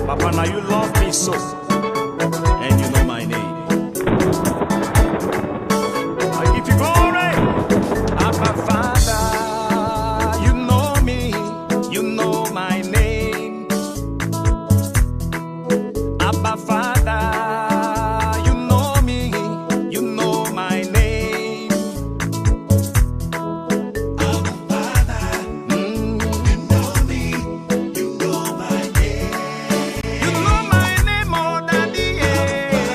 Papa, now you love me so, and you know my name. I give you glory. Abba Father, you know me, you know my name. Abba Father, you know me, you know my name. Abba Father, you know me, you know my name. You know my name, oh daddy, yeah.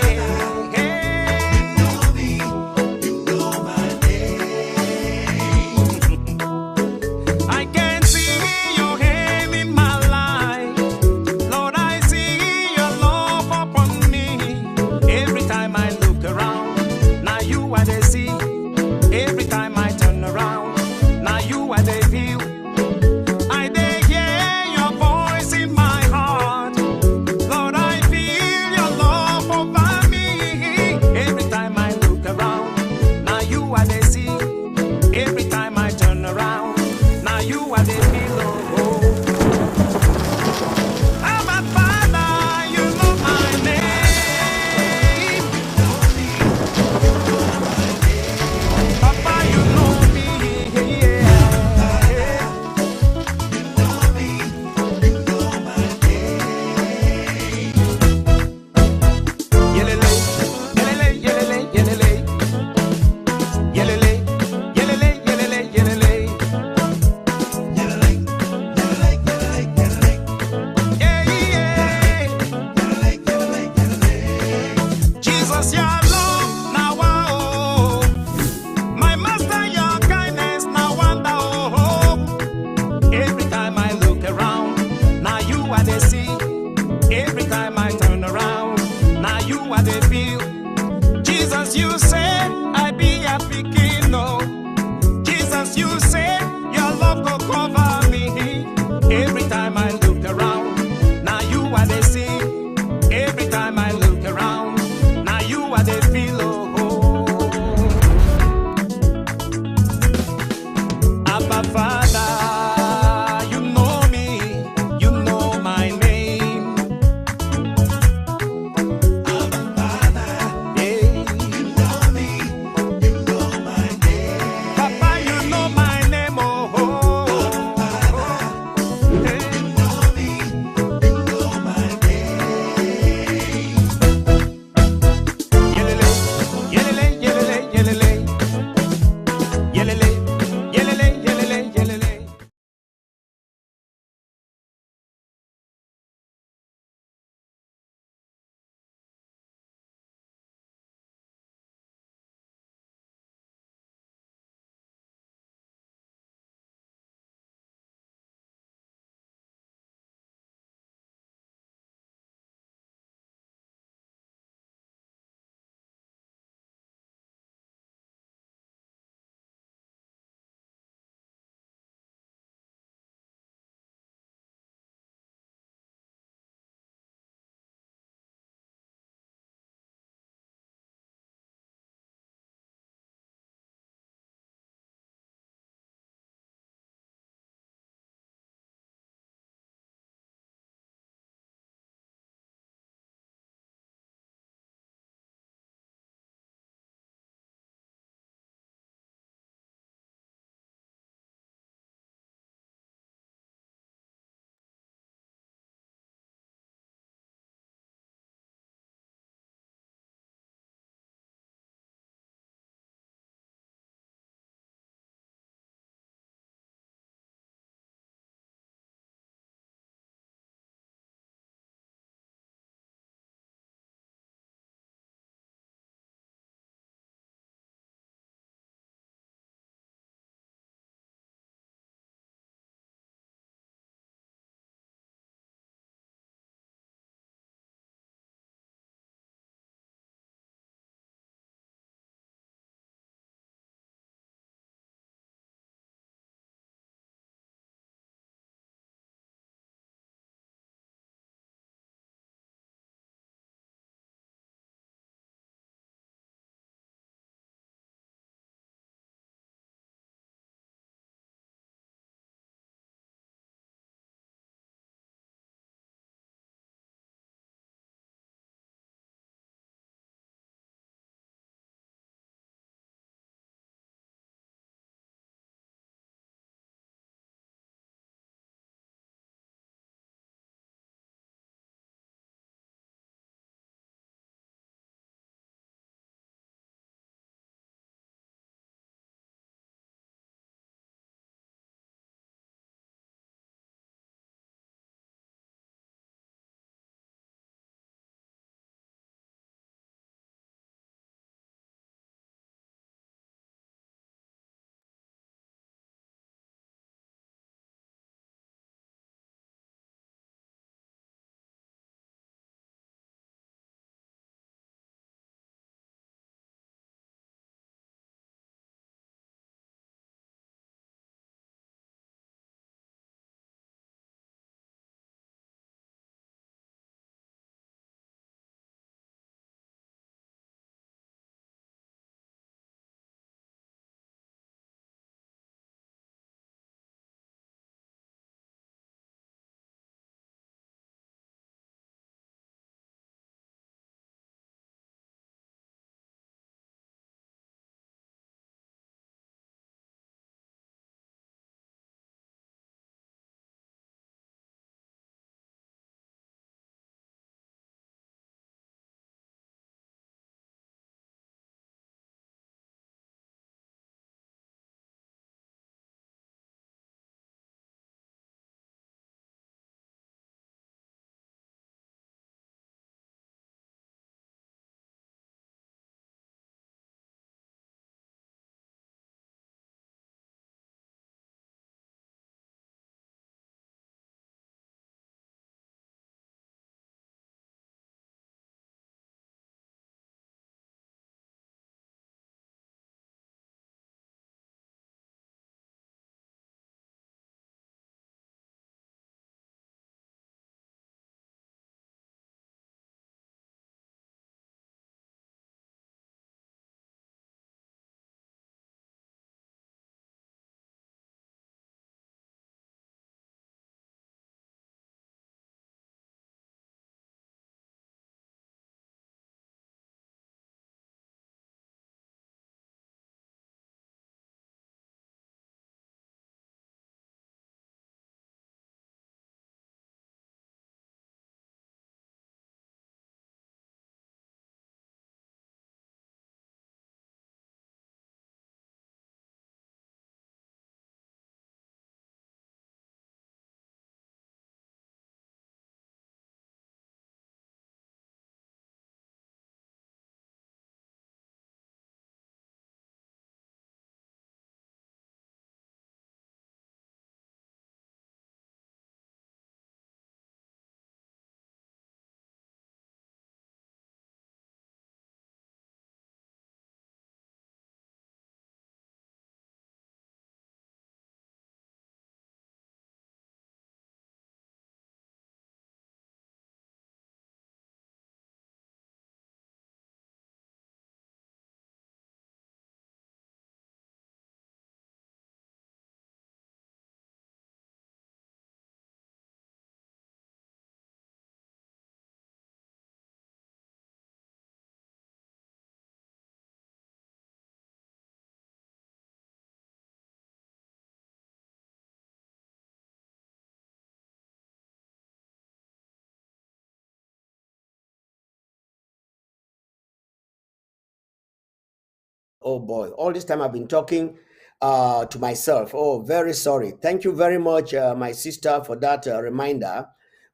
Oh boy, all this time I've been talking to myself. Oh, very sorry. Thank you very much, my sister, for that reminder.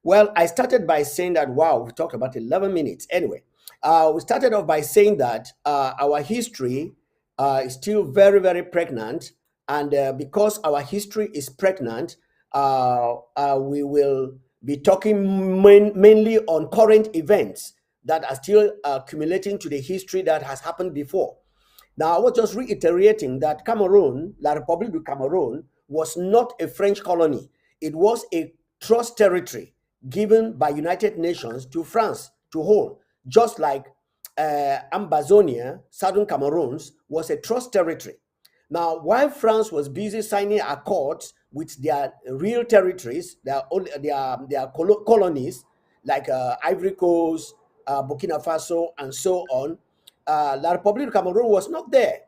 Well, I started by saying that, wow, we talked about 11 minutes. Anyway, we started off by saying that our history is still very, very pregnant. And because our history is pregnant, we will be talking mainly on current events that are still accumulating to the history that has happened before. Now, I was just reiterating that Cameroon, La République du Cameroon, was not a French colony. It was a trust territory given by United Nations to France to hold, just like Ambazonia, southern Cameroons, was a trust territory. Now, while France was busy signing accords with their real territories, their colonies, like Ivory Coast, Burkina Faso, and so on, La République du Cameroon was not there.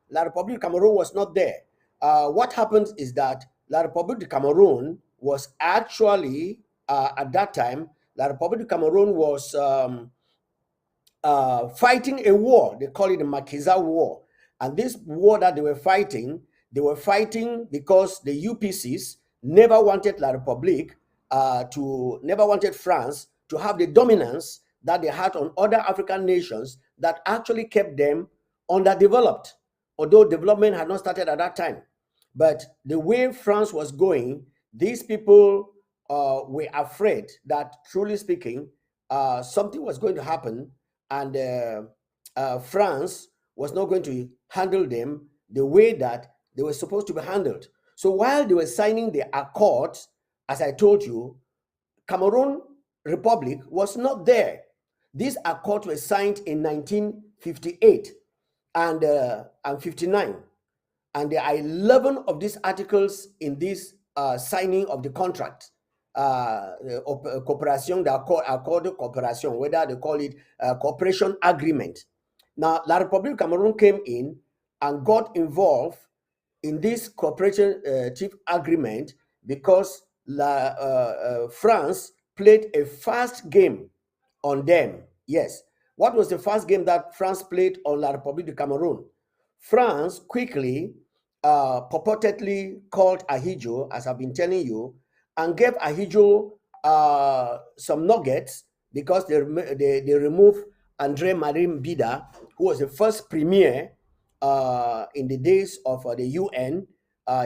La République du Cameroon was not there. What happens is that La République du Cameroon was actually, at that time, La République du Cameroon was fighting a war. They call it the Makiza War. And this war that they were fighting because the UPCs never wanted La République never wanted France to have the dominance that they had on other African nations that actually kept them underdeveloped, although development had not started at that time. But the way France was going, these people were afraid that, truly speaking, something was going to happen, and France was not going to handle them the way that they were supposed to be handled. So while they were signing the accords, as I told you, Cameroon Republic was not there. These accords were signed in 1958 and 59. And there are 11 of these articles in this signing of the contract. Cooperation, they are called cooperation, whether they call it cooperation agreement. Now, La République Cameroon came in and got involved in this cooperative agreement because France played a fast game on them. Yes. What was the first game that France played on La République du Cameroon? France quickly, purportedly called Ahijo, as I've been telling you, and gave Ahijo some nuggets because they removed Andre Marim Bida, who was the first premier in the days of the UN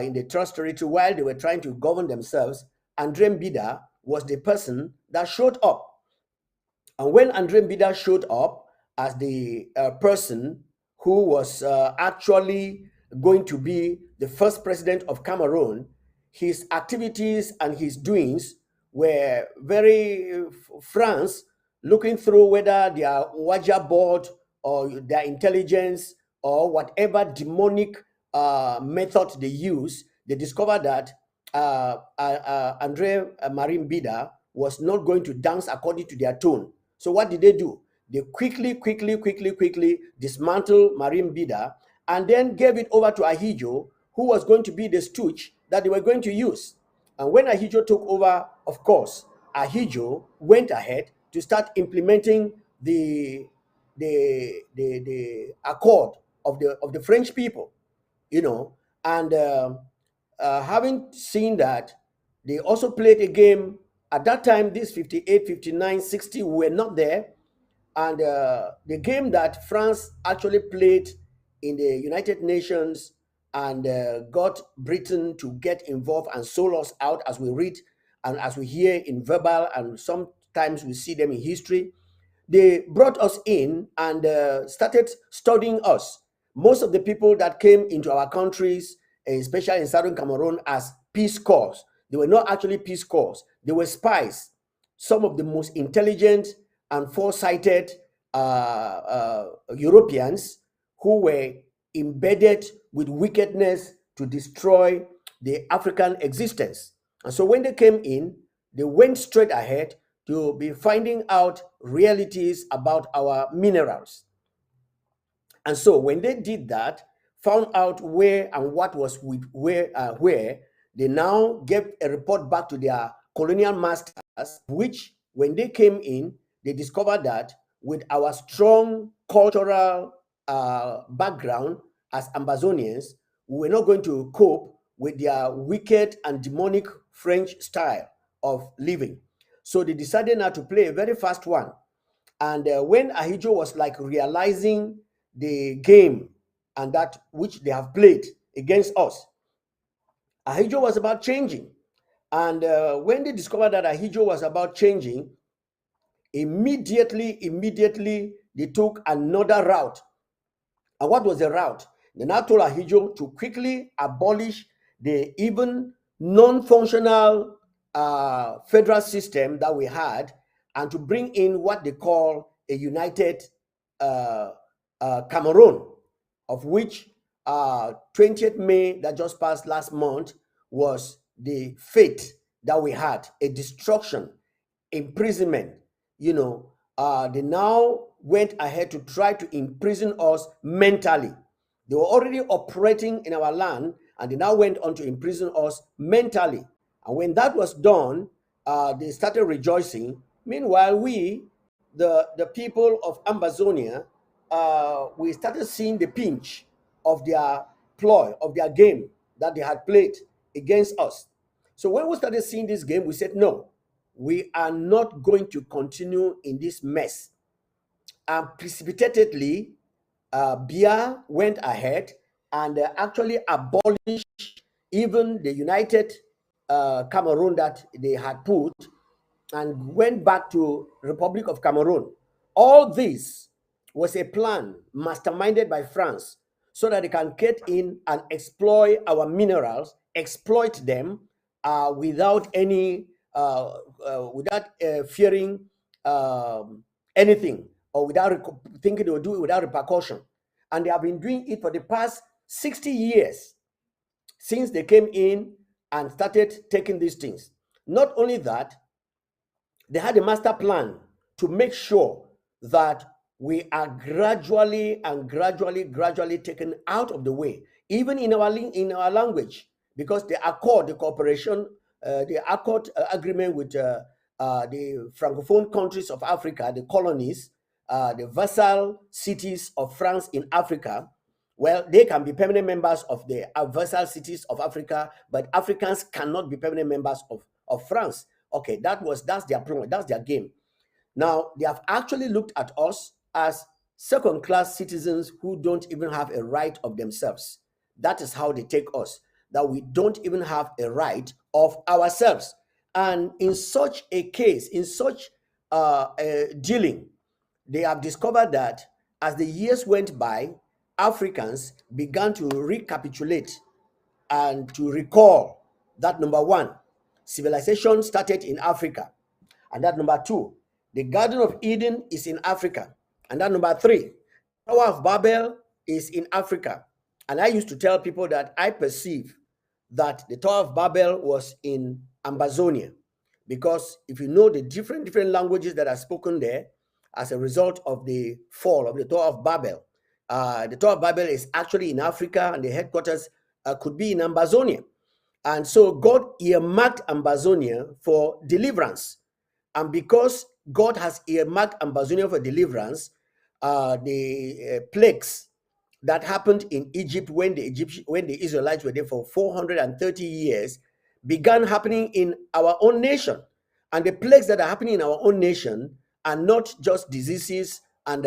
in the trust territory while they were trying to govern themselves. Andre Bida was the person that showed up. And when Andre Bida showed up as the person who was actually going to be the first president of Cameroon, his activities and his doings were very France looking through whether their Waja board or their intelligence or whatever demonic method they use, they discovered that Andre Marim Bida was not going to dance according to their tone. So what did they do? They quickly dismantled Marim Bida and then gave it over to Ahijo, who was going to be the stooge that they were going to use. And when Ahijo took over, of course, Ahijo went ahead to start implementing the accord of the French people, and having seen that, they also played a game. At that time, this 58, 59, 60 were not there. And the game that France actually played in the United Nations and got Britain to get involved and sold us out, as we read and as we hear in verbal, and sometimes we see them in history. They brought us in and started studying us. Most of the people that came into our countries, especially in southern Cameroon, as peace corps, they were not actually peace corps. They were spies. Some of the most intelligent and foresighted Europeans who were embedded with wickedness to destroy the African existence. And so when they came in, they went straight ahead to be finding out realities about our minerals. And so when they did that, found out where and what was with where, they now gave a report back to their colonial masters, which when they came in, they discovered that with our strong cultural background as Ambazonians, we were not going to cope with their wicked and demonic French style of living. So they decided now to play a very fast one. And when Ahijo was like realizing the game and that which they have played against us, Ahijo was about changing. And when they discovered that Ahijo was about changing, immediately they took another route. And what was the route? They now told Ahijo to quickly abolish the even non-functional federal system that we had and to bring in what they call a united uh, Cameroon, of which 20th May that just passed last month was the fate that we had, a destruction, imprisonment. They now went ahead to try to imprison us mentally. They were already operating in our land, and they now went on to imprison us mentally. And when that was done, they started rejoicing. Meanwhile, we, the people of Ambazonia, we started seeing the pinch of their ploy, of their game that they had played against us. So when we started seeing this game, we said, no, we are not going to continue in this mess. And precipitately, Bia went ahead and actually abolished even the United Cameroon that they had put and went back to Republic of Cameroon. All this was a plan masterminded by France so that they can get in and exploit our minerals, exploit them without any without fearing anything or without thinking they will do it without repercussion. And they have been doing it for the past 60 years since they came in and started taking these things. Not only that, they had a master plan to make sure that we are gradually taken out of the way, even in our language, because the accord, the cooperation, the accord agreement with the francophone countries of Africa, the colonies, the vassal cities of France in Africa. Well, they can be permanent members of the vassal cities of Africa, but Africans cannot be permanent members of France. Okay, that's their problem, that's their game. Now, they have actually looked at us as second-class citizens who don't even have a right of themselves. That is how they take us, that we don't even have a right of ourselves. And in such a case, in such a dealing, they have discovered that as the years went by, Africans began to recapitulate and to recall that number one, civilization started in Africa. And that number two, the Garden of Eden is in Africa. And that number three, Tower of Babel is in Africa. And I used to tell people that I perceive that the Tower of Babel was in Ambazonia. Because if you know the different languages that are spoken there as a result of the fall of the Tower of Babel, the Tower of Babel is actually in Africa and the headquarters could be in Ambazonia. And so God earmarked Ambazonia for deliverance. And because God has earmarked Ambazonia for deliverance, the plagues that happened in Egypt when the Israelites were there for 430 years began happening in our own nation. And the plagues that are happening in our own nation are not just diseases and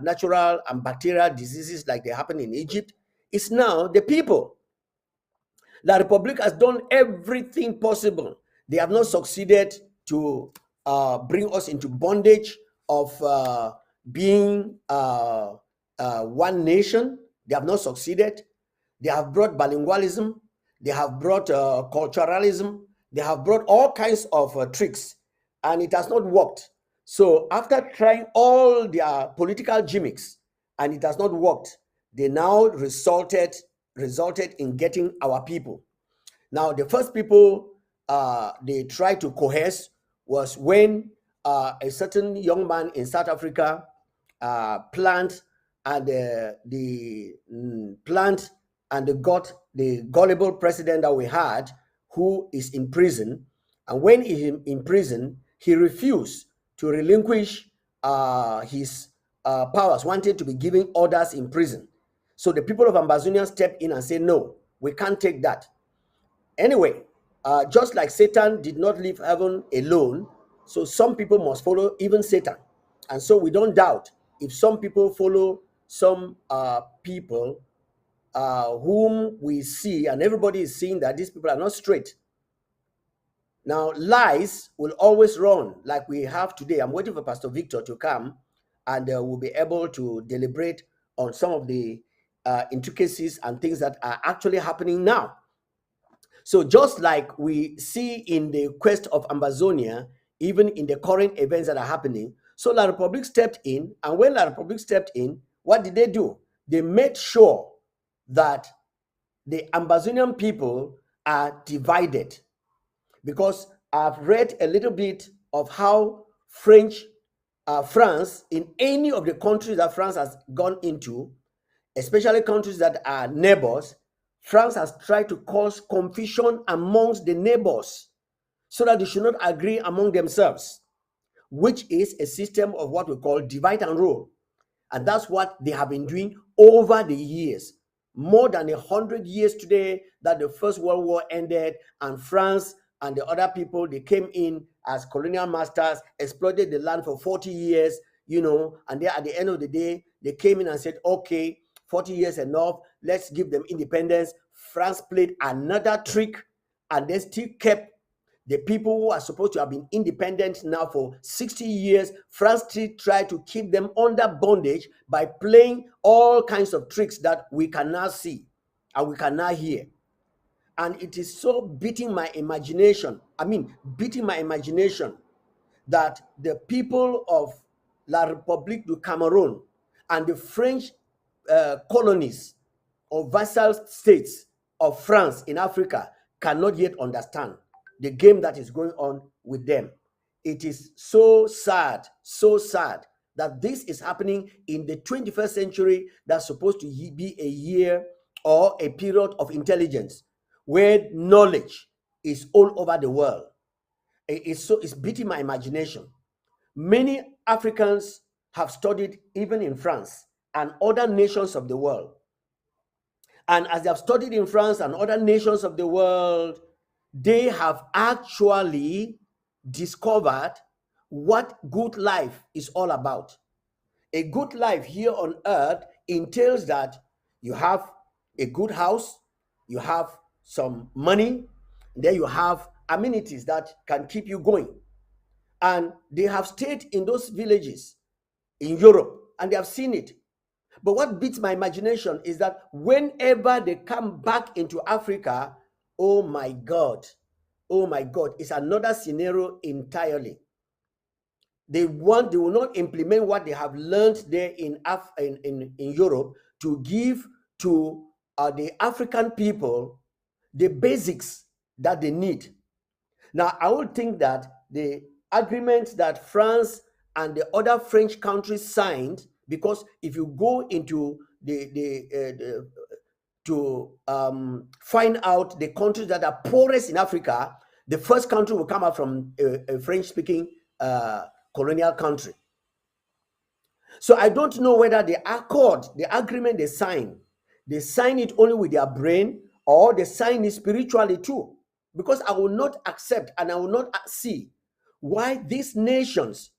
natural and bacterial diseases like they happen in Egypt. It's now the people. La Republic has done everything possible. They have not succeeded to bring us into bondage of being one nation. They have not succeeded. They have brought bilingualism. They have brought culturalism. They have brought all kinds of tricks, and it has not worked. So after trying all their political gimmicks, and it has not worked, they now resulted in getting our people. Now, the first people they tried to coerce was when a certain young man in South Africa plant and got the gullible president that we had, who is in prison. And when he in prison, he refused to relinquish his powers wanted to be giving orders in prison. So the people of Ambazonia stepped in and said, no, we can't take that. Anyway, just like Satan did not leave heaven alone, so some people must follow even Satan. And so we don't doubt if some people follow some people whom we see, and everybody is seeing that these people are not straight. Now, lies will always run like we have today. I'm waiting for Pastor Victor to come, and we'll be able to deliberate on some of the intricacies and things that are actually happening now. So just like we see in the quest of Ambazonia, even in the current events that are happening, so La Republic stepped in, and when La Republic stepped in, what did they do? They made sure that the Ambazonian people are divided. Because I've read a little bit of how France, in any of the countries that France has gone into, especially countries that are neighbors, France has tried to cause confusion amongst the neighbors so that they should not agree among themselves, which is a system of what we call divide and rule. And that's what they have been doing over the years. More than 100 years today that the First World War ended, and France and the other people, they came in as colonial masters, exploited the land for 40 years, and then at the end of the day, they came in and said, okay, 40 years enough, let's give them independence. France played another trick, and they still kept the people who are supposed to have been independent now for 60 years. France still tried to keep them under bondage by playing all kinds of tricks that we can now see and we can now hear. And it is so beating my imagination that the people of La République du Cameroon and the French colonies or vassal states of France in Africa cannot yet understand the game that is going on with them. It is so sad that this is happening in the 21st century that's supposed to be a year or a period of intelligence where knowledge is all over the world. It's beating my imagination. Many Africans have studied even in France and other nations of the world. And as they have studied in France and other nations of the world, they have actually discovered what good life is all about. A good life here on earth entails that you have a good house, you have some money, then you have amenities that can keep you going. And they have stayed in those villages in Europe and they have seen it. But what beats my imagination is that whenever they come back into Africa, oh my God, it's another scenario entirely. They will not implement what they have learned there in Europe to give to the African people the basics that they need. Now, I would think that the agreement that France and the other French countries signed, because if you go into to find out the countries that are poorest in Africa, the first country will come out from a French-speaking colonial country. So I don't know whether the agreement they sign it only with their brain or they sign it spiritually too. Because I will not accept and I will not see why these nations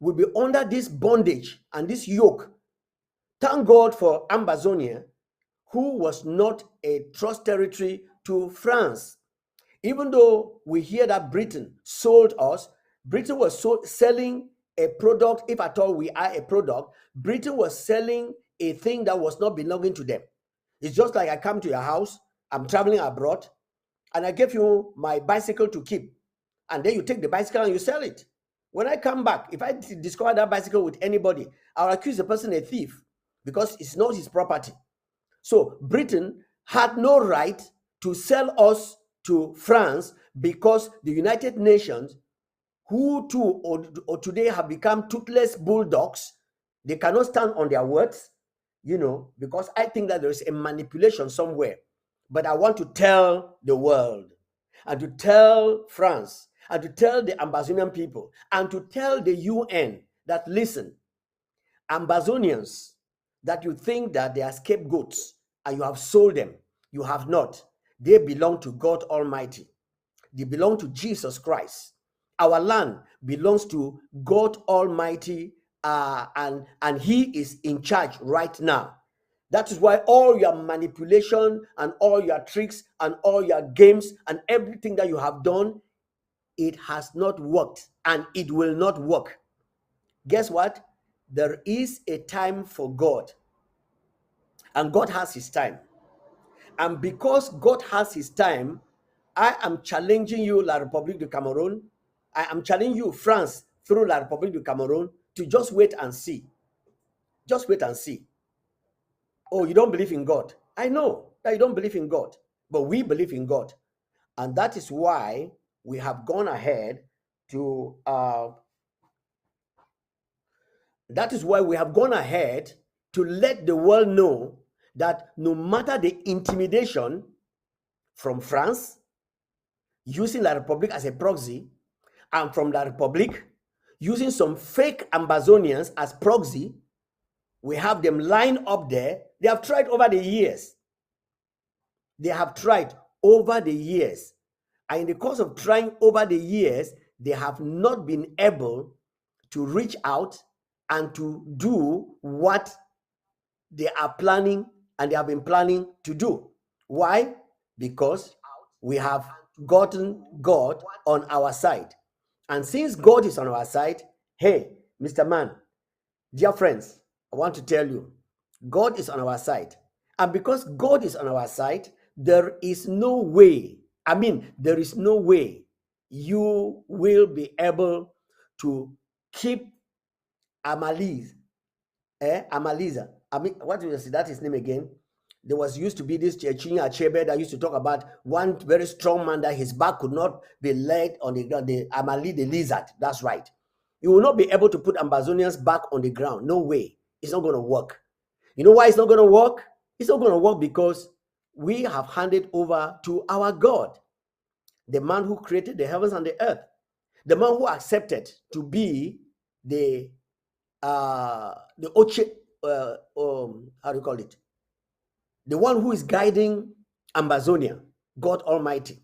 will be under this bondage and this yoke. Thank God for Ambazonia, who was not a trust territory to France. Even though we hear that Britain sold us, Britain was selling a product. If at all we are a product, Britain was selling a thing that was not belonging to them. It's just like I come to your house, I'm traveling abroad, and I give you my bicycle to keep. And then you take the bicycle and you sell it. When I come back, if I discover that bicycle with anybody, I'll accuse the person a thief because it's not his property. So Britain had no right to sell us to France because the United Nations, who too or today have become toothless bulldogs, they cannot stand on their words, because I think that there is a manipulation somewhere. But I want to tell the world and to tell France and to tell the Ambazonian people and to tell the UN that, listen, Ambazonians that you think that they are scapegoats and you have sold them, you have not. They belong to God Almighty. They belong to Jesus Christ. Our land belongs to God Almighty, and He is in charge right now. That is why all your manipulation and all your tricks and all your games and everything that you have done, it has not worked and it will not work. Guess what? There is a time for God, and God has His time. And because God has His time, I am challenging you, La République du Cameroon. I am challenging you, France, through La République du Cameroon, to just wait and see. Just wait and see. Oh, you don't believe in God. I know that you don't believe in God, but we believe in God. And that is why we have gone ahead to let the world know that no matter the intimidation from France, using La République as a proxy, and from La République, using some fake Ambazonians as proxy, we have them lined up there. They have tried over the years. They have tried over the years. And in the course of trying over the years, they have not been able to reach out and to do what they are planning and they have been planning to do. Why? Because we have gotten God on our side. And since God is on our side, hey, Mr. Man, dear friends, I want to tell you, God is on our side. And because God is on our side, there is no way you will be able to keep Amaliza. What do you say? That is his name again. There was used to be this Chinya Achebe that used to talk about one very strong man that his back could not be laid on the ground. The Amali, the lizard. That's right. You will not be able to put Ambazonians back on the ground. No way. It's not going to work. You know why it's not going to work? It's not going to work because we have handed over to our God, the man who created the heavens and the earth, the man who accepted to be the Oche, how do you call it? The one who is guiding Ambazonia, God Almighty.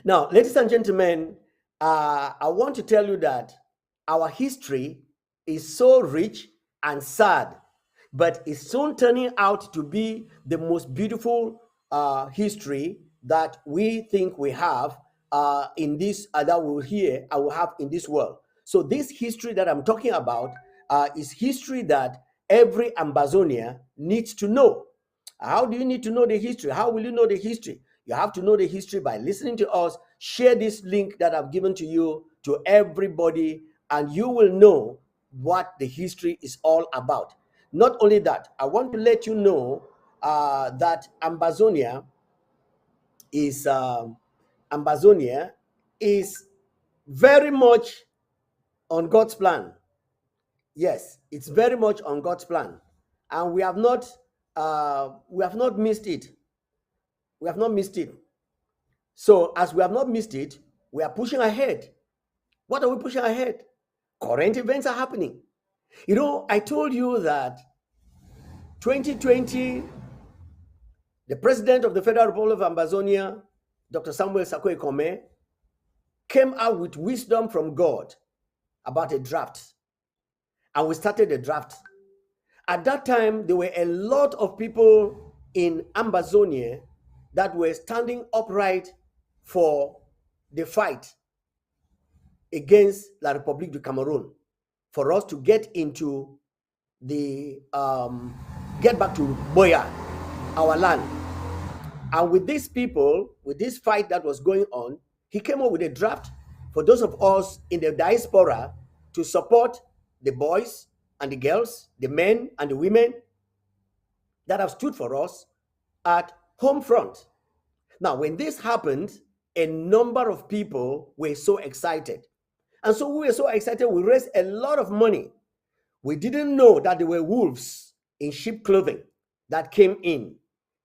Now, ladies and gentlemen, I want to tell you that our history is so rich and sad, but it's soon turning out to be the most beautiful history that we think we have in this, that we will hear, I will have in this world. So this history that I'm talking about is history that every Ambazonia needs to know. How do you need to know the history? How will you know the history? You have to know the history by listening to us. Share this link that I've given to you to everybody, and you will know what the history is all about. Not only that, I want to let you know that Ambazonia is very much on God's plan. Yes, it's very much on God's plan, and we have not missed it. We have not missed it. So as we have not missed it, we are pushing ahead. What are we pushing ahead? Current events are happening. You know, I told you that 2020, the president of the Federal Republic of Ambazonia, Dr. Samuel Sarko Ekome, came out with wisdom from God about a draft. And we started the draft. At that time, there were a lot of people in Ambazonia that were standing upright for the fight against La République du Cameroon, for us to get into the get back to Boya, our land. And with these people, with this fight that was going on, he came up with a draft for those of us in the diaspora to support the boys and the girls, the men and the women that have stood for us at home front. Now, when this happened, a number of people were so excited. And so we were so excited, we raised a lot of money. We didn't know that there were wolves in sheep clothing that came in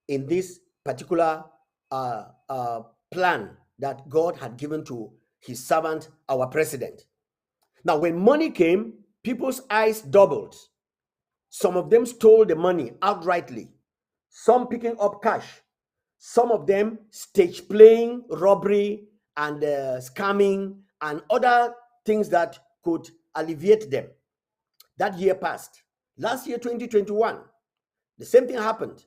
this particular plan that God had given to his servant, our president. Now, when money came, people's eyes doubled. Some of them stole the money outrightly, some picking up cash, some of them stage playing robbery and scamming and other things that could alleviate them. That year passed. Last year, 2021, the same thing happened.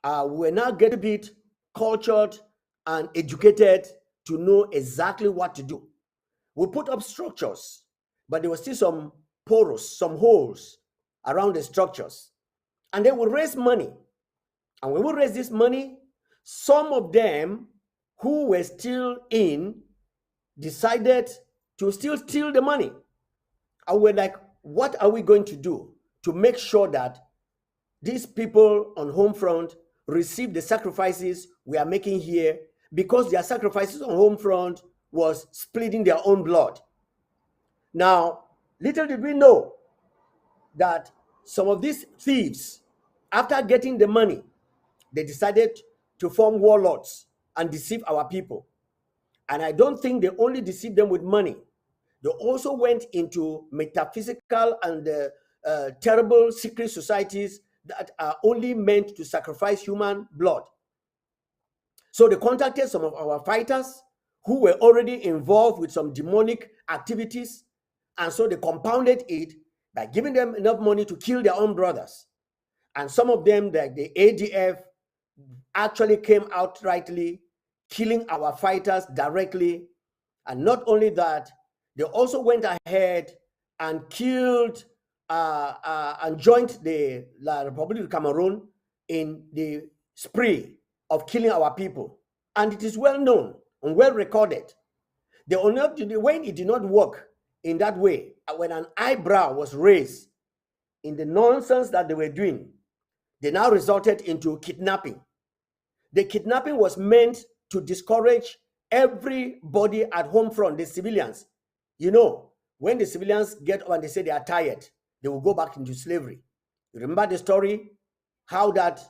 We're now getting a bit cultured and educated to know exactly what to do. We put up structures, but there were still some porous, some holes around the structures. And then we raise money. And when we raise this money, some of them who were still in decided to still steal the money. And we're like, what are we going to do to make sure that these people on home front receive the sacrifices we are making here, because their sacrifices on home front was splitting their own blood. Now, little did we know that some of these thieves, after getting the money, they decided to form warlords and deceive our people. And I don't think they only deceived them with money. They also went into metaphysical and terrible secret societies that are only meant to sacrifice human blood. So they contacted some of our fighters who were already involved with some demonic activities. And so they compounded it by giving them enough money to kill their own brothers. And some of them, like the ADF, actually came outrightly killing our fighters directly. And not only that, they also went ahead and killed and joined the Republic of Cameroon in the spree of killing our people. And it is well known and well recorded. When it did not work in that way, when an eyebrow was raised in the nonsense that they were doing, they now resulted into kidnapping. The kidnapping was meant to discourage everybody at home front, the civilians. You know, when the civilians get up and they say they are tired, they will go back into slavery. You remember the story, how that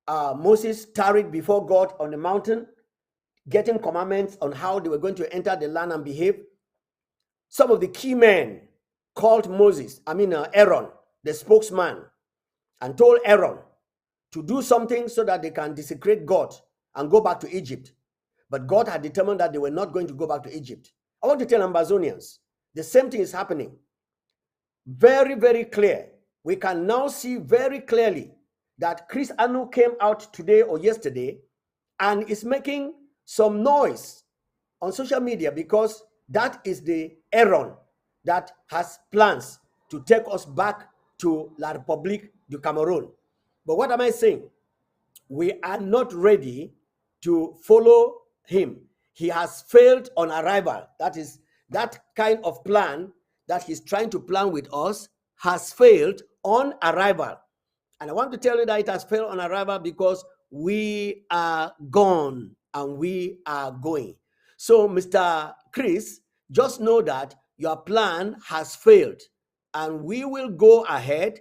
Moses tarried before God on the mountain, getting commandments on how they were going to enter the land and behave. Some of the key men called Aaron, the spokesman, and told Aaron to do something so that they can desecrate God and go back to Egypt. But God had determined that they were not going to go back to Egypt. I want to tell Ambazonians, the same thing is happening. Very, very clear. We can now see very clearly that Chris Anu came out today or yesterday and is making some noise on social media, because that is the Aaron that has plans to take us back to La République du Cameroon. But what am I saying? We are not ready to follow him. He has failed on arrival. That is, that kind of plan that he's trying to plan with us has failed on arrival. And I want to tell you that it has failed on arrival because we are gone and we are going. So, Mr. Chris, just know that your plan has failed, and we will go ahead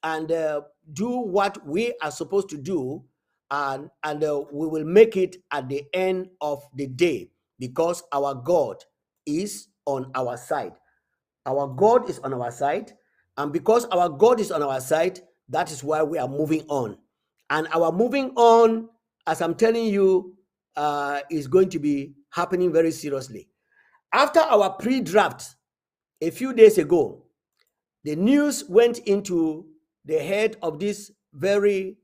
and do what we are supposed to do, and we will make it at the end of the day, because our God is on our side. Our God is on our side, and because our God is on our side, that is why we are moving on. And our moving on, as I'm telling you, is going to be happening very seriously. After our pre-draft a few days ago, the news went into the head of this very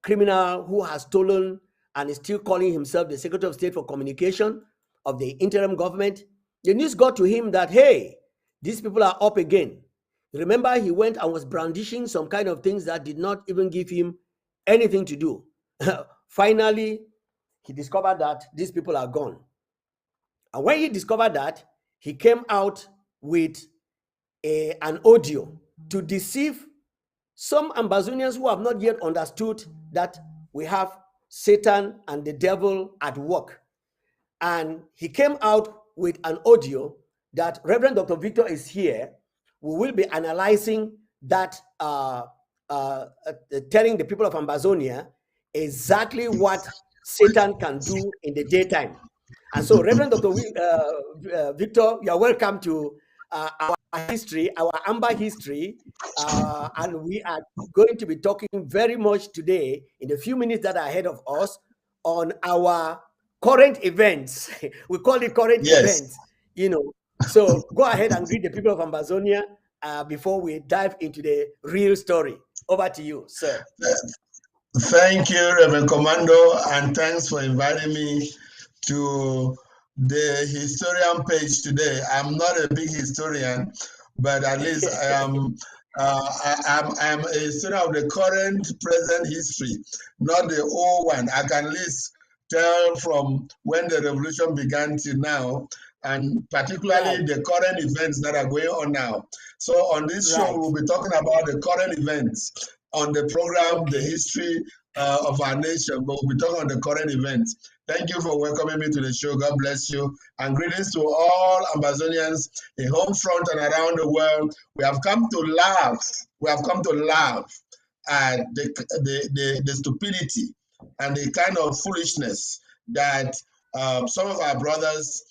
criminal who has stolen and is still calling himself the Secretary of State for Communication of the interim government. The news got to him that, hey, these people are up again. Remember, he went and was brandishing some kind of things that did not even give him anything to do. Finally, he discovered that these people are gone. And when he discovered that, he came out with an audio to deceive some Ambazonians who have not yet understood that we have Satan and the devil at work. And he came out with an audio that Reverend Dr. Victor is here. We will be analyzing that, telling the people of Ambazonia exactly what Satan can do in the daytime. And so, Reverend Dr. Victor, you are welcome to our history, our Amba history, and we are going to be talking very much today, in the few minutes that are ahead of us, on our current events. We call it current Yes. events, you know. So go ahead and greet the people of Ambazonia before we dive into the real story. Over to you, sir. Thank you, Reverend Komando, and thanks for inviting me to the historian page today. I'm not a big historian, but at least I am. I'm a historian of the current, present history, not the old one. I can at least tell from when the revolution began to now, and particularly Right, the current events that are going on now. So on this show, right. we'll be talking about the current events. On the program, the Okay. history of our nation, but we'll be talking on the current events. Thank you for welcoming me to the show. God bless you. And greetings to all Amazonians in home front and around the world. We have come to laugh. We have come to laugh at the stupidity and the kind of foolishness that some of our brothers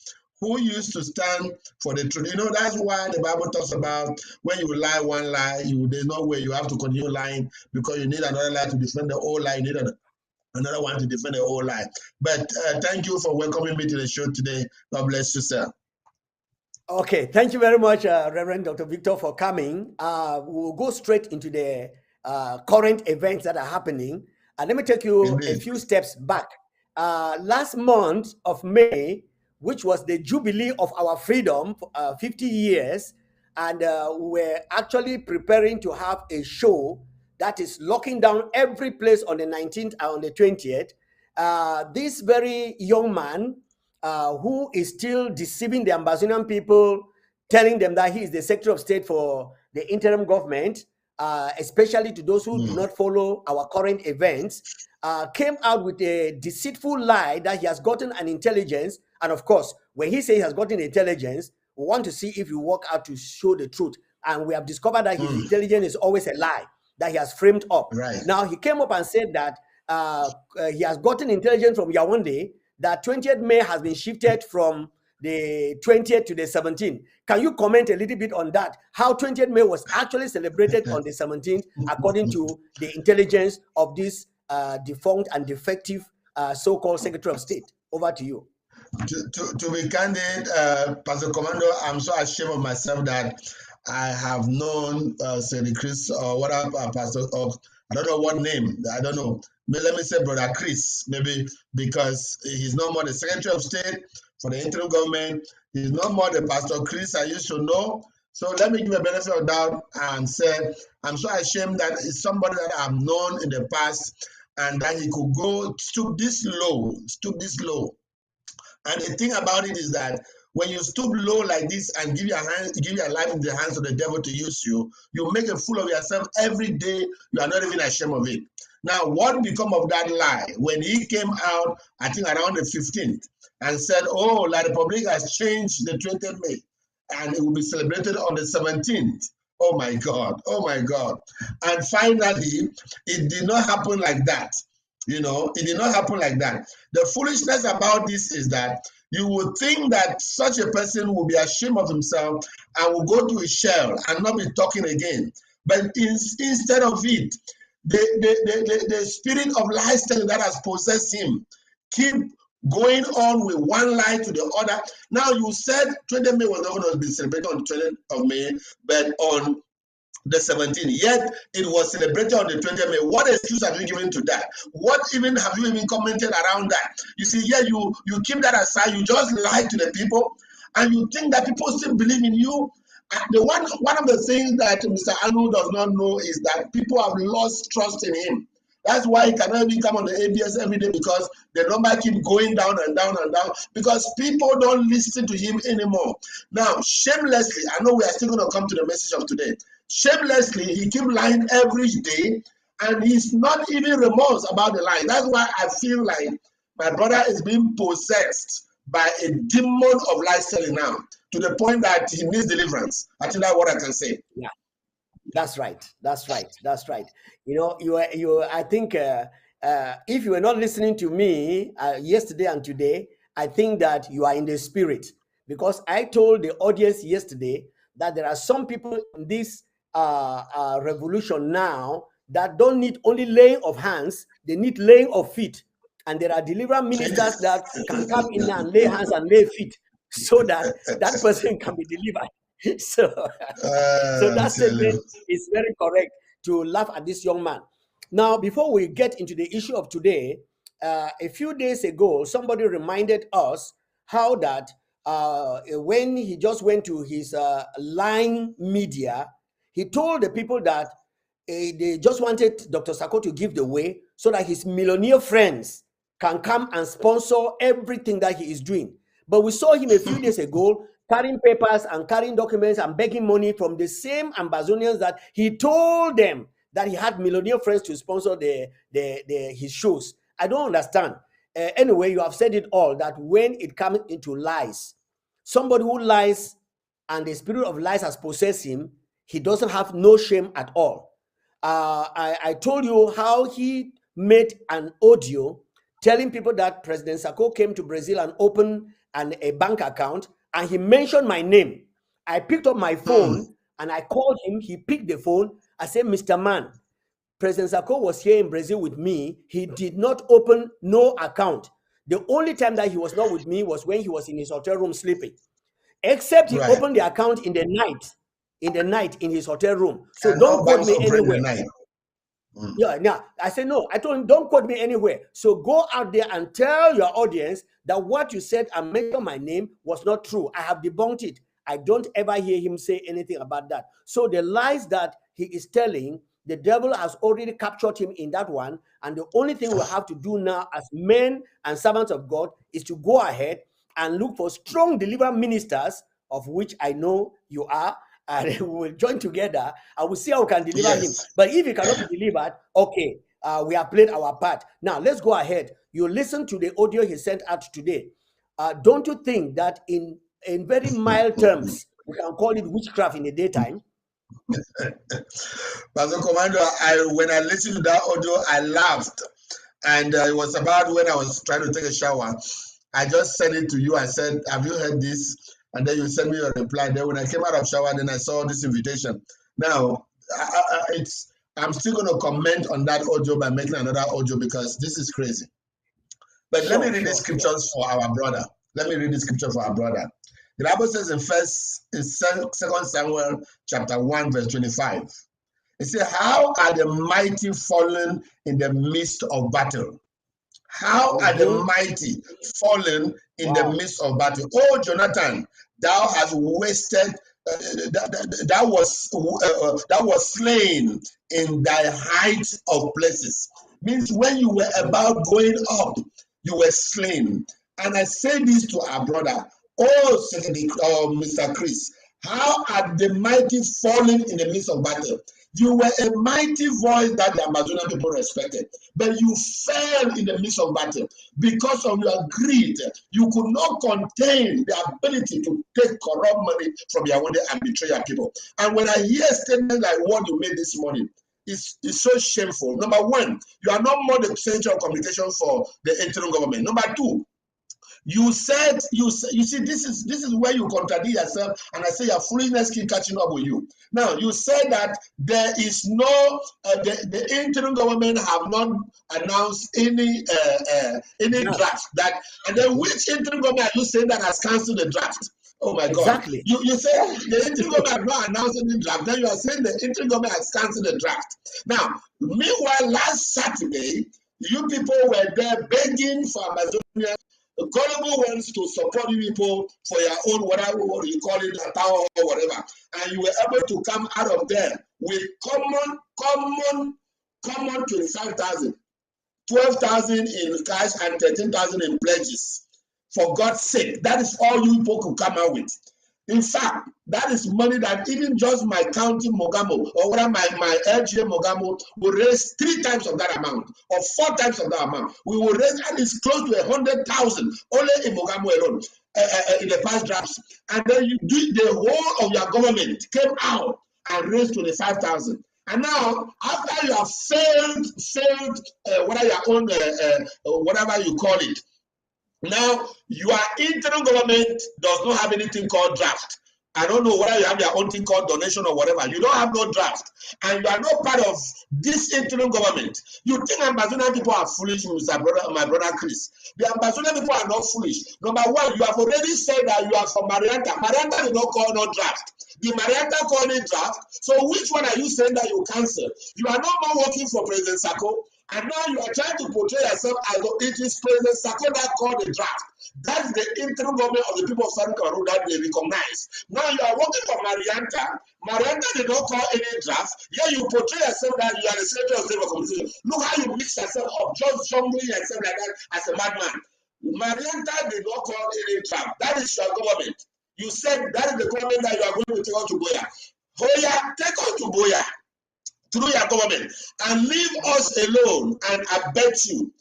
who used to stand for the truth. You know, that's why the Bible talks about when you lie one lie, there's no way you have to continue lying because you need another lie to defend the old lie. You need another one to defend the old lie. But thank you for welcoming me to the show today. God bless you, sir. Okay, thank you very much, Reverend Dr. Victor, for coming. We'll go straight into the current events that are happening. And let me take you a Indeed. few steps back. Last month of May, which was the jubilee of our freedom, 50 years, and we're actually preparing to have a show that is locking down every place on the 19th and on the 20th. This very young man, who is still deceiving the Ambazonian people, telling them that he is the Secretary of State for the interim government, especially to those who do not follow our current events, came out with a deceitful lie that he has gotten an intelligence. And of course, when he says he has gotten intelligence, we want to see if he work out to show the truth. And we have discovered that his intelligence is always a lie that he has framed up. Right. Now, he came up and said that he has gotten intelligence from Yaoundé that 20th May has been shifted from the 20th to the 17th. Can you comment a little bit on that? How 20th May was actually celebrated on the 17th, according to the intelligence of this defunct and defective so-called Secretary of State. Over to you. To be candid, Pastor Commando, I'm so ashamed of myself that I have known Senator Chris or whatever, Pastor, or I don't know what name, I don't know. Let me say Brother Chris, maybe because he's no more the Secretary of State for the interim government. He's no more the Pastor Chris I used to know. So let me give a benefit of doubt and say, I'm so ashamed that it's somebody that I've known in the past and that he could go stoop this low. And the thing about it is that when you stoop low like this and give your life in the hands of the devil to use you, you make a fool of yourself every day. You are not even ashamed of it. Now, what become of that lie when he came out, I think around the 15th, and said, "Oh, La Republique has changed the 20th May, and it will be celebrated on the 17th." Oh my God! Oh my God! And finally, it did not happen like that. You know, it did not happen like that. The foolishness about this is that you would think that such a person will be ashamed of himself and will go to his shell and not be talking again. But instead of it, the spirit of lies that has possessed him keep going on with one lie to the other. Now you said 20th May was not going to be celebrated on the 20th of May, but on the 17th, yet it was celebrated on the 20th May. What excuse have you given to that? What even have you even commented around that? You see, yeah, you keep that aside, you just lie to the people, and you think that people still believe in you. The one of the things that Mr. Anu does not know is that people have lost trust in him. That's why he cannot even come on the ABS every day, because the number keep going down and down and down, because people don't listen to him anymore. Now, shamelessly, I know we are still going to come to the message of today. Shamelessly, he keep lying every day, and he's not even remorse about the lie. That's why I feel like my brother is being possessed by a demon of lie telling now, to the point that he needs deliverance. I think that's what I can say. Yeah. That's right. That's right. That's right. You know, I think if you were not listening to me yesterday and today, I think that you are in the spirit, because I told the audience yesterday that there are some people in this revolution now that don't need only laying of hands, they need laying of feet. And there are deliverance ministers that can come in and lay hands and lay feet so that that person can be delivered. So, so I that tell statement you. is very correct to laugh at this young man. Now, before we get into the issue of today, a few days ago, somebody reminded us how that when he just went to his line media, he told the people that they just wanted Dr. Sako to give the way so that his millionaire friends can come and sponsor everything that he is doing. But we saw him a few days ago carrying papers and carrying documents and begging money from the same Ambazonians that he told them that he had millionaire friends to sponsor his shows. I don't understand. Anyway, you have said it all, that when it comes into lies, somebody who lies and the spirit of lies has possessed him, he doesn't have no shame at all. I told you how he made an audio telling people that President Sako came to Brazil and opened a bank account, and he mentioned my name. I picked up my phone and I called him. He picked the phone. I said, Mr. Man, President Sako was here in Brazil with me. He did not open no account. The only time that he was not with me was when he was in his hotel room sleeping. Except he Right. opened the account in the night in his hotel room. So And don't no quote banks me operate in the anywhere. night. Yeah, now I said no. I told him, don't quote me anywhere. So go out there and tell your audience that what you said and mention my name was not true. I have debunked it. I don't ever hear him say anything about that. So the lies that he is telling, the devil has already captured him in that one. And the only thing we have to do now as men and servants of God is to go ahead and look for strong deliverance ministers, of which I know you are, and we will join together and we'll see how we can deliver him. Yes. But if he cannot be delivered, okay, we have played our part. Now let's go ahead. You listen to the audio he sent out today. Don't you think that in very mild terms, we can call it witchcraft in the daytime? Pastor Komando, when I listened to that audio, I laughed. And it was about when I was trying to take a shower. I just sent it to you. I said, have you heard this? And then you sent me a reply. Then when I came out of shower, then I saw this invitation. Now, I'm still going to comment on that audio by making another audio because this is crazy. But let me read the scriptures for our brother. Let me read the scripture for our brother. The Bible says in 2 Samuel chapter 1, verse 25. It says, how are the mighty fallen in the midst of battle? How are the mighty fallen in the midst of battle? Oh, Jonathan, thou hast wasted, that was slain in thy height of places. Means when you were about going up, you were slain. And I say this to our brother, Mr. Chris, how are the mighty fallen in the midst of battle? You were a mighty voice that the Amazonian people respected, but you fell in the midst of battle because of your greed. You could not contain the ability to take corrupt money from your own and betray your people. And when I hear statements like what you made this morning, it's so shameful. Number one, you are not more the center of communication for the interim government. Number two, you said, you see, this is where you contradict yourself, and I say your foolishness keep catching up with you. Now, you said that there is no, the interim government have not announced any draft. That, and then which interim government are you saying that has cancelled the draft? Oh my God. Exactly. You said the interim government has not announced any draft. Then you are saying the interim government has cancelled the draft. Now, meanwhile, last Saturday, you people were there begging for Amazonia, the gullible ones, to support you people for your own, whatever you call it, a tower or whatever. And you were able to come out of there with common 25,000, 12,000 in cash and 13,000 in pledges. For God's sake, that is all you people could come out with. In fact, that is money that even just my county Mogamo, or whether my LGA Mogamo, will raise 3 times of that amount or 4 times of that amount. We will raise at least close to 100,000 only in Mogamo alone in the past drafts. And then you do the whole of your government came out and raised 25,000. And now, after you have failed whatever your own, whatever you call it, now, your interim government does not have anything called draft. I don't know whether you have your own thing called donation or whatever. You don't have no draft, and you are not part of this interim government. You think Ambazonian people are foolish, my brother Chris? The Ambazonian people are not foolish. Number one, you have already said that you are from Marianta. Marianta did not call no draft. The Marianta called a draft. So which one are you saying that you cancel? You are no more working for President Sako, and now you are trying to portray yourself as though it is President Sako that called the draft. That is the interim government of the people of Southern Cameroon that they recognize. Now you are working for Marianta. Marianta did not call any draft. Here you portray yourself that you are the Secretary of State for Communication. Look how you mix yourself up, just jumbling yourself like that as a madman. Marianta did not call any draft. That is your government. You said that is the government that you are going to take on to Boya. Hoya, take on to Boya through your government and leave us alone. And I bet you,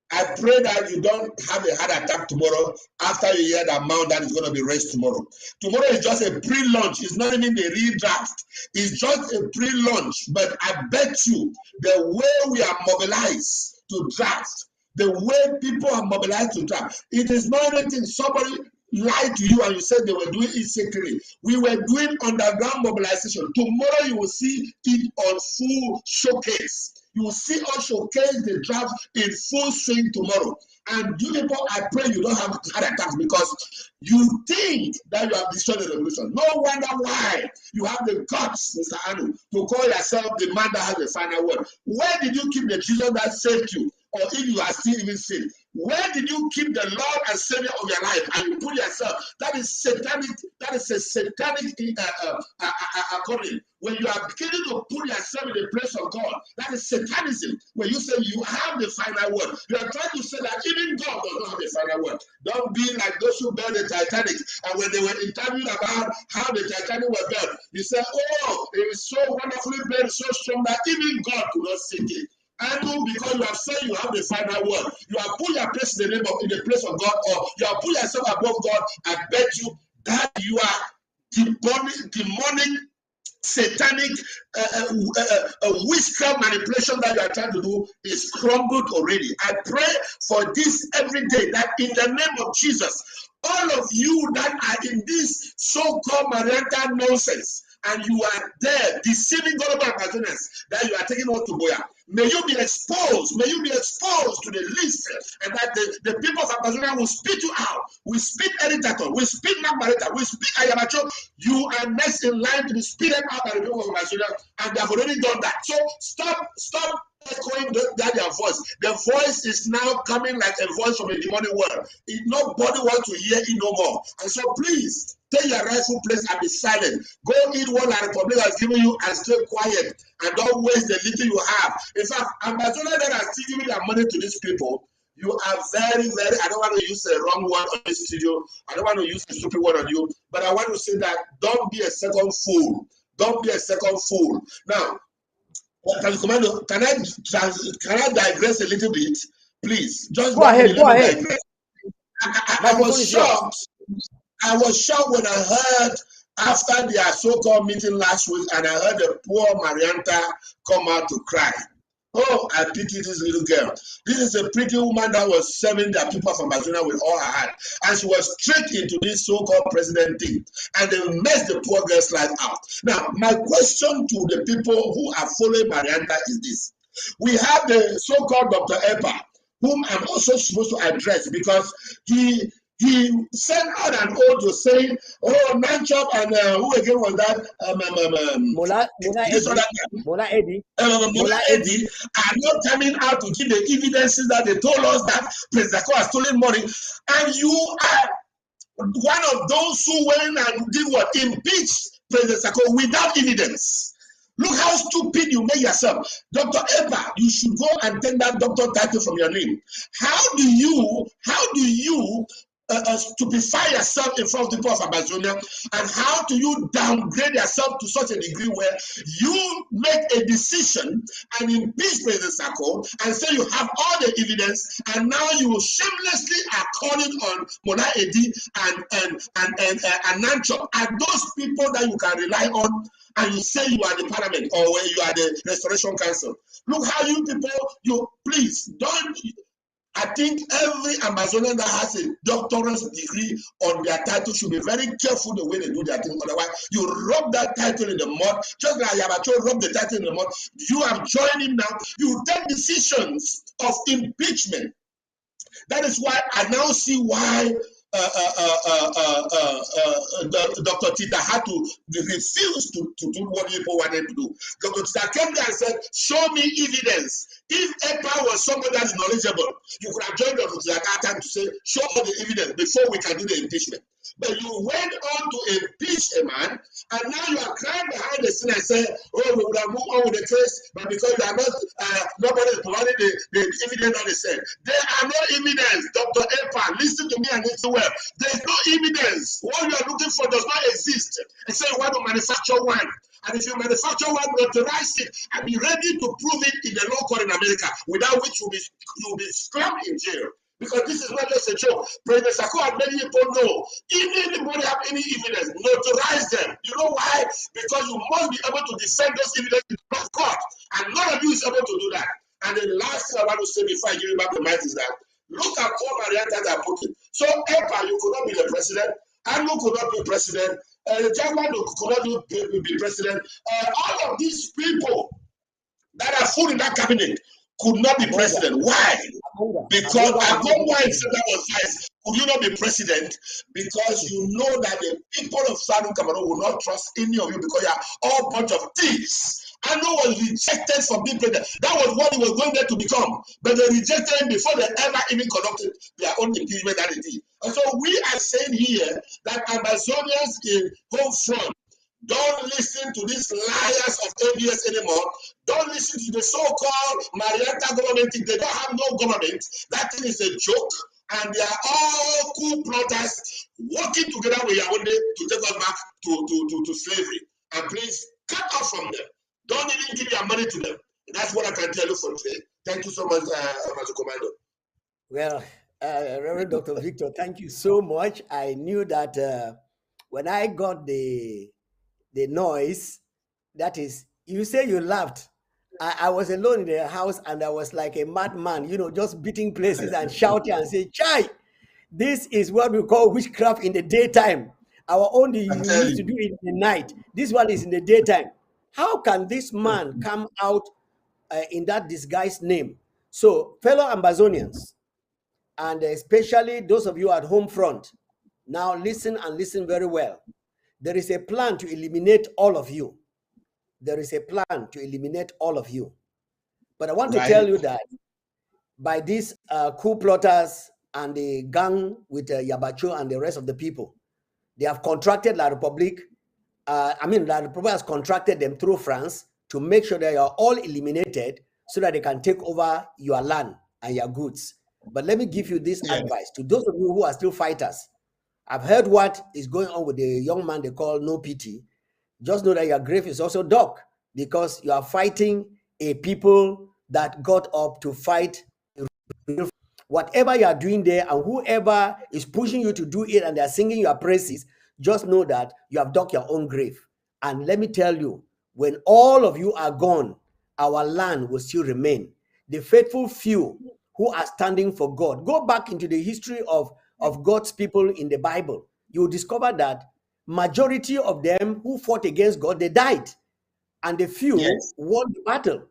I pray that you don't have a heart attack tomorrow after you hear the amount that is going to be raised tomorrow. Tomorrow is just a pre-launch. It's not even the real draft. It's just a pre-launch. But I bet you the way we are mobilized to draft, the way people are mobilized to draft, it is not anything somebody lied to you and you said they were doing it secretly. We were doing underground mobilization. Tomorrow you will see it on full showcase. You will see us showcase the draft in full swing tomorrow. And you people, I pray you don't have heart attacks because you think that you have destroyed the revolution. No wonder why you have the guts, Mr. Anu, to call yourself the man that has the final word. Where did you keep the Jesus that saved you? Or if you are still even saved, where did you keep the Lord and Savior of your life and you put yourself? That is satanic. That is a satanic calling. When you are beginning to put yourself in the place of God, that is satanism. When you say you have the final word, you are trying to say that even God does not have the final word. Don't be like those who built the Titanic. And when they were interviewed about how the Titanic was built, you say, "Oh, it is so wonderfully built, so strong that even God could not sink it." I know because you have said you have the final word. You have put your place in the place of God, or you have put yourself above God. I bet you that you are demonic, satanic, witchcraft manipulation that you are trying to do is crumbled already. I pray for this every day that in the name of Jesus, all of you that are in this so-called Marianta nonsense, and you are there deceiving global Amazonians that you are taking on to Boya. May you be exposed. May you be exposed to the list, and that the people of Amazonia will spit you out. We spit Editator. We spit Nambareta. We spit Ayamacho. You are next in line to be spitted out by the people of Amazonia, and they have already done that. So stop echoing that their voice. The voice is now coming like a voice from a demonic world. Nobody wants to hear it no more. And so please, take your rightful place and be silent. Go eat what the Republic has given you and stay quiet. And don't waste the little you have. In fact, Amazonia that are still giving their money to these people, you are very, very, I don't want to use the wrong word on this studio. I don't want to use the stupid word on you. But I want to say that don't be a second fool. Don't be a second fool. Now, Komando, can I digress a little bit? Please, just Go ahead. Go ahead. I was shocked. I was shocked when I heard after their so-called meeting last week, and I heard the poor Marianta come out to cry. Oh, I pity this little girl. This is a pretty woman that was serving the people of Amazonia with all her heart. And she was tricked into this so-called president thing. And they messed the poor girl's life out. Now, my question to the people who are following Marianta is this. We have the so-called Dr. Amba, whom I'm also supposed to address because he sent out an audio saying, "Oh, Nanchop and who again was that? Mola Eddy are not coming out to give the evidences that they told us that President Zako has stolen money, and you are one of those who went and did what? Impeached President Zako without evidence." Look how stupid you make yourself. Dr. Amba, you should go and take that doctor title from your name. How do you stupefy yourself in front of the people of Amazonia, and how do you downgrade yourself to such a degree where you make a decision and impeach President Zako and say you have all the evidence, and now you shamelessly are calling on Mola Eddy and Nanchop, are those people that you can rely on, and you say you are the parliament or you are the restoration council. Look how you people, you please don't. I think every Amazonian that has a doctorate degree on their title should be very careful the way they do their thing. Otherwise, you rub that title in the mud, just like Yabacho rubbed the title in the mud. You have joined him now. You take decisions of impeachment. That is why I now see why Dr. Tita had to refuse to do what people wanted to do. Dr. Tita came there and said, show me evidence. If EPA was somebody that is knowledgeable, you could have joined Dr. Tita at that time to say, show all the evidence before we can do the impeachment. But you went on to impeach a man, and now you are crying behind the scene and say, oh, we would have moved on with the case, but because you are not, nobody is providing the evidence that they said. There are no evidence. Dr. Epa, listen to me and listen well. There is no evidence. What you are looking for does not exist. And say you want to manufacture one. And if you manufacture one, authorize it and be ready to prove it in the law court in America, without which you'll be slammed in jail. Because this is not just a joke. President Sako and many people know. If anybody have any evidence, notarize them. You know why? Because you must be able to defend those evidence in the court. And none of you is able to do that. And the last thing I want to say before I give you back the mic is that look at all Marianta that put it. So EPA, you could not be the president. Anu could not be president. German could not be president. All of these people that are full in that cabinet could not be president. Why? Because Agongwa himself that was vice. Could you not be president? Because you know that the people of Southern Cameroon will not trust any of you because you are all bunch of thieves. Anu was rejected from being president. That was what he was going there to become. But they rejected him before they ever even conducted their own impeachment that they did. And so we are saying here that Amazonians in home front, don't listen to these liars of ABS anymore. Don't listen to the so-called Marietta government. They don't have no government. That thing is a joke. And they are all coup plotters working together with Yawande to take us back to slavery. And please, cut off from them. Don't even give your money to them. That's what I can tell you for today. Thank you so much, Mr. Komando. Well, Reverend Dr. Victor, thank you so much. I knew that when I got the noise, that is, you say you laughed. I was alone in the house and I was like a madman, just beating places and shouting and saying, Chai, this is what we call witchcraft in the daytime. Our own, you used to do it in the night. This one is in the daytime. How can this man come out in that disguised name? So, fellow Ambazonians, and especially those of you at home front, now listen and listen very well. There is a plan to eliminate all of you. There is a plan to eliminate all of you. But I want to tell you that by these coup plotters and the gang with Yabacho and the rest of the people, they have contracted La République. La République has contracted them through France to make sure they are all eliminated so that they can take over your land and your goods. But let me give you this advice to those of you who are still fighters. I've heard what is going on with the young man they call No Pity. Just know that your grave is also dark because you are fighting a people that got up to fight. Whatever you are doing there and whoever is pushing you to do it and they are singing your praises, just know that you have dug your own grave. And let me tell you, when all of you are gone, our land will still remain. The faithful few who are standing for God. Go back into the history of God's people in the Bible. You will discover that majority of them who fought against God, they died. And the few won the battle.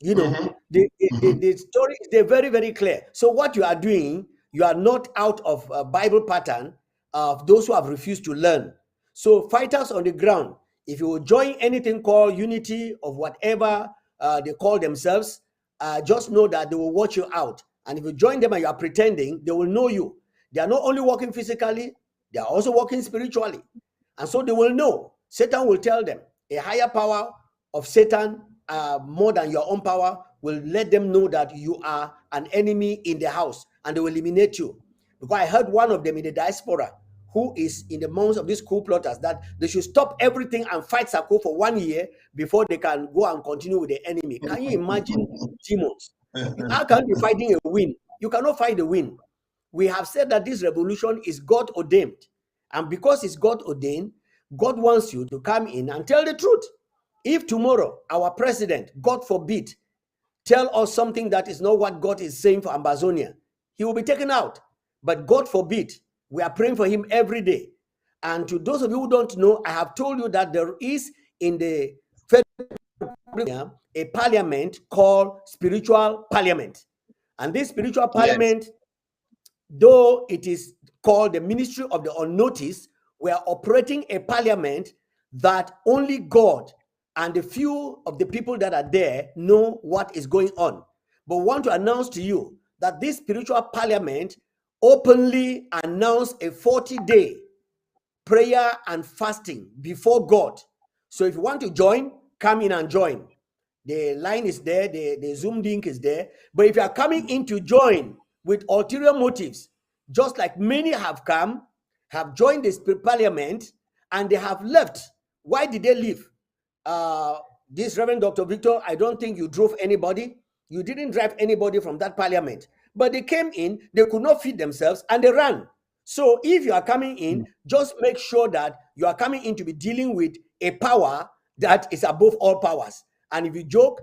The story is very, very clear. So what you are doing, you are not out of a Bible pattern of those who have refused to learn. So fighters on the ground, if you will join anything called unity of whatever they call themselves, just know that they will watch you out. And if you join them and you are pretending, they will know you. They are not only working physically, they are also working spiritually. And so they will know. Satan will tell them. A higher power of Satan, more than your own power, will let them know that you are an enemy in the house and they will eliminate you. Because I heard one of them in the diaspora who is in the mouths of these coup plotters that they should stop everything and fight Sako for 1 year before they can go and continue with the enemy. Can you imagine demons? How can you be fighting a win? You cannot fight the win. We have said that this revolution is God ordained. And because it's God ordained, God wants you to come in and tell the truth. If tomorrow our president, God forbid, tell us something that is not what God is saying for Ambazonia, he will be taken out. But God forbid, we are praying for him every day. And to those of you who don't know, I have told you that there is in the federal a parliament called spiritual parliament. And this spiritual Yes. parliament, though it is called the ministry of the unnoticed, we are operating a parliament that only God and a few of the people that are there know what is going on. But we want to announce to you that this spiritual parliament openly announced a 40-day prayer and fasting before God. So if you want to join, come in and join. The line is there, the Zoom link is there. But if you are coming in to join with ulterior motives, just like many have come, have joined the parliament, and they have left. Why did they leave? This Reverend Dr. Victor, I don't think you drove anybody. You didn't drive anybody from that parliament. But they came in, they could not feed themselves, and they ran. So if you are coming in, just make sure that you are coming in to be dealing with a power that is above all powers. And if you joke,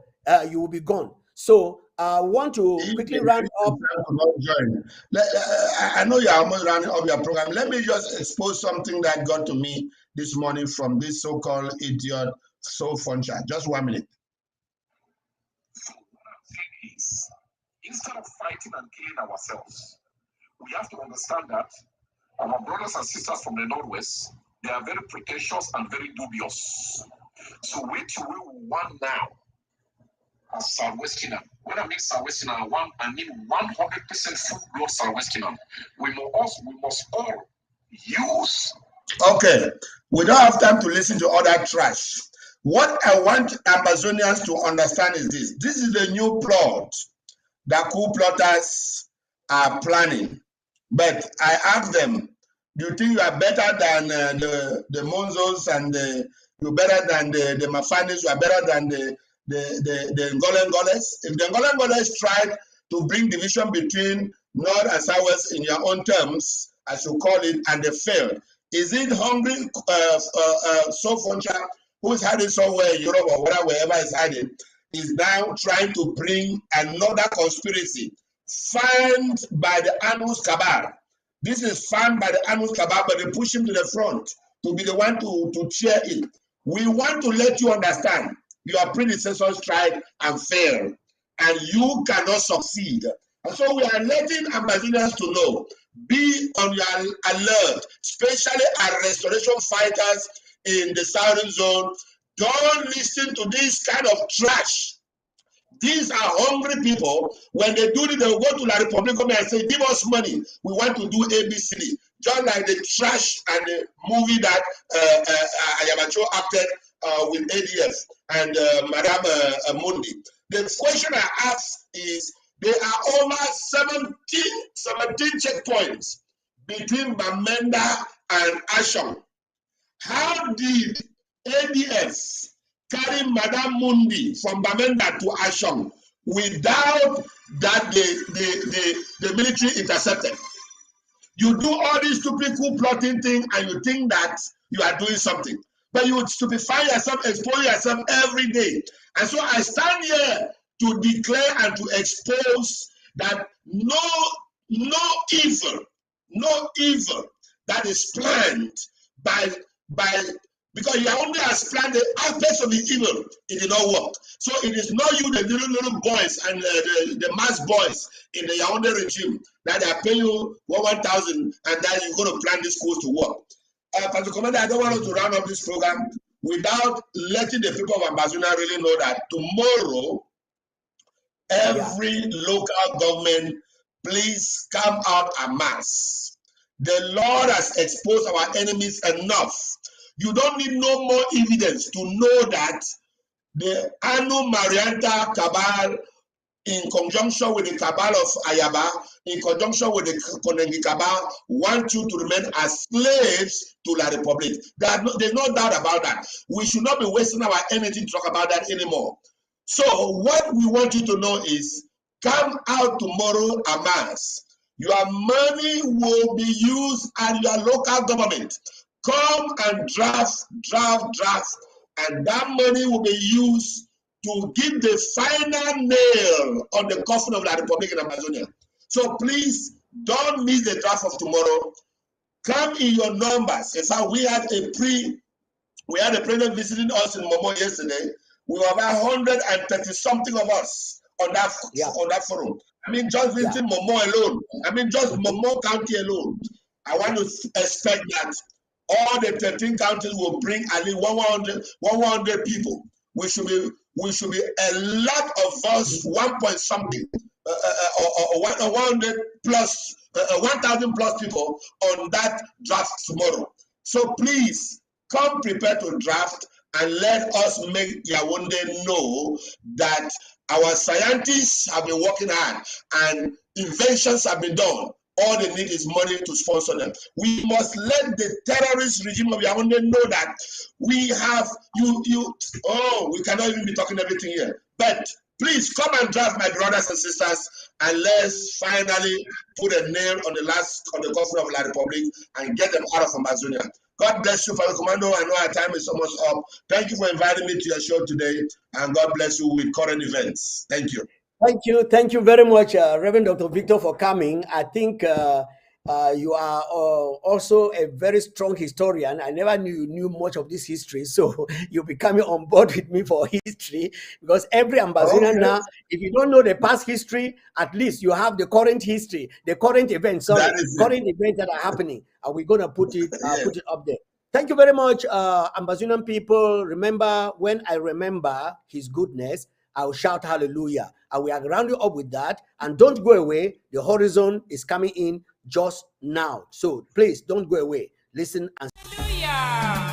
you will be gone. So I want to If quickly the round up. Christians could not join. I know you are almost running up your program. Let me just expose something that got to me this morning from this so-called idiot Soul Funcher. Just 1 minute. What I'm saying is, instead of fighting and killing ourselves, we have to understand that our brothers and sisters from the Northwest, they are very pretentious and very dubious. So which we want now as Southwesterner. When I mean Southwesterner, I mean 100% full-blood Southwesterner. We must all use. Okay, we don't have time to listen to all that trash. What I want Amazonians to understand is this. This is the new plot that coup plotters are planning. But I ask them, do you think you are better than the Monzos and you're better than the Mafanis, you are better than the Ngolengoles? If the Ngolengoles tried to bring division between North and Southwest in your own terms, as you call it, and they failed, is it hungry Soul Funcher who's hiding somewhere in Europe or wherever he's hiding, is now trying to bring another conspiracy fanned by the Anus Cabal? This is fanned by the Anus Cabal, but they push him to the front to be the one to cheer it. We want to let you understand your predecessors tried and failed, and you cannot succeed. And so we are letting Amazonians to know, be on your alert, especially our restoration fighters in the southern zone. Don't listen to this kind of trash. These are hungry people. When they do it, they will go to La Republic and say, give us money. We want to do ABCD. Just like the trash and the movie that Ayamacho acted with ADF and Madame Mundi. The question I ask is, there are over 17 checkpoints between Bamenda and Asham. How did ADF carry Madame Mundi from Bamenda to Asham without that the military intercepted? You do all these stupid coup plotting thing and you think that you are doing something. But you would stupefy yourself, expose yourself every day. And so I stand here to declare and to expose that no evil that is planned by because Yaoundé has planned the aspects of the evil, it did not work. So it is not you, the little boys and the mass boys in the Yaoundé regime that they are paying you 1,000 and that you're going to plan this course to work. Pastor Komando, I don't want us to round up this program without letting the people of Ambazonia really know that tomorrow, every local government, please come out en masse. The Lord has exposed our enemies enough. You don't need no more evidence to know that the Anu Marianta Cabal, in conjunction with the Cabal of Ayaba, in conjunction with the Konengi Cabal, want you to remain as slaves to La Republic. There's no doubt about that. We should not be wasting our energy to talk about that anymore. So what we want you to know is, come out tomorrow en masse. Your money will be used at your local government. Come and draft, and that money will be used to give the final nail on the coffin of the Republic in Amazonia. So please don't miss the draft of tomorrow. Come in your numbers. In fact, we had a president visiting us in Momo yesterday. We were about 130 something of us on that forum. I mean, just visiting Momo alone. I mean, just Momo County alone. I want to expect that all the 13 counties will bring at least 100 people. We should be a lot of us, 1 point something, or 100 plus, 1,000 plus people on that draft tomorrow. So please come prepared to draft and let us make Yaoundé know that our scientists have been working hard and inventions have been done. All they need is money to sponsor them. We must let the terrorist regime of Yaoundé know that we have we cannot even be talking everything here. But please come and draft, my brothers and sisters, and let's finally put a nail on the coffin of La Republic and get them out of Amazonia. God bless you, Father Komando. I know our time is almost up. Thank you for inviting me to your show today, and God bless you with current events. Thank you. Thank you very much, Reverend Dr. Victor, for coming. I think you are also a very strong historian. I never knew you knew much of this history, so you'll be coming on board with me for history, because every ambassador now, if you don't know the past history, at least you have the current history, the current events, current events that are happening, and we're going to put it up there. Thank you very much, Ambazonian people. Remember, when I remember his goodness, I'll shout hallelujah. And we are rounding up with that. And don't go away. The horizon is coming in just now. So please don't go away. Listen and Hallelujah.